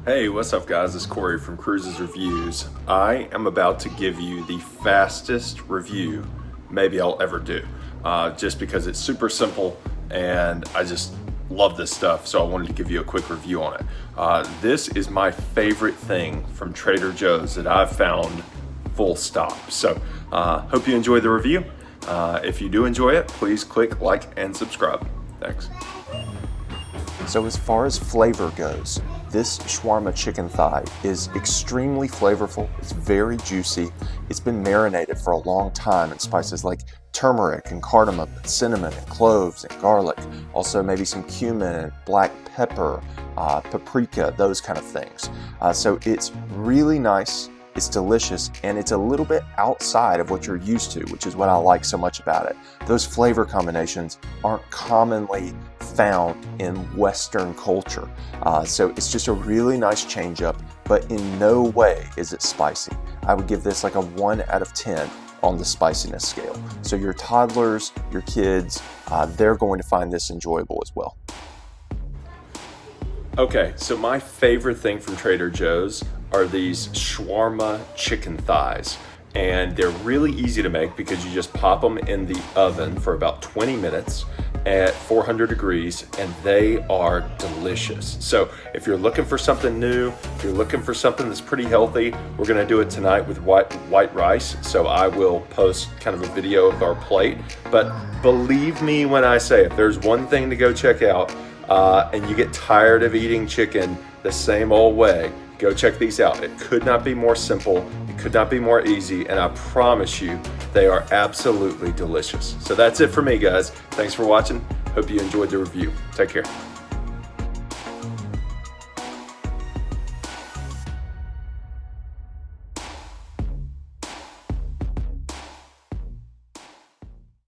Hey, what's up guys? It's Corey from Cruises Reviews. I am about to give you the fastest review maybe I'll ever do, just because it's super simple and I just love this stuff, so I wanted to give you a quick review on it. This is my favorite thing from Trader Joe's that I've found, full stop. So hope you enjoy the review. If you do enjoy it, please click like and subscribe. Thanks. So as far as flavor goes, this shawarma chicken thigh is extremely flavorful. It's very juicy. It's been marinated for a long time in spices like turmeric and cardamom and cinnamon and cloves and garlic. Also maybe some cumin and black pepper, paprika, those kind of things. So it's really nice. It's delicious, and it's a little bit outside of what you're used to, which is what I like so much about it. Those flavor combinations aren't commonly found in Western culture. So it's just a really nice change up, but in no way is it spicy. I would give this like a 1 out of 10 on the spiciness scale. So your toddlers, your kids, they're going to find this enjoyable as well. Okay, so my favorite thing from Trader Joe's are these shawarma chicken thighs. And they're really easy to make because you just pop them in the oven for about 20 minutes at 400 degrees, and they are delicious. So if you're looking for something new, if you're looking for something that's pretty healthy, we're gonna do it tonight with white rice. So I will post kind of a video of our plate. But believe me when I say, if there's one thing to go check out, and you get tired of eating chicken the same old way, go check these out. It could not be more simple, it could not be more easy, and I promise you, they are absolutely delicious. So that's it for me, guys. Thanks for watching. Hope you enjoyed the review. Take care.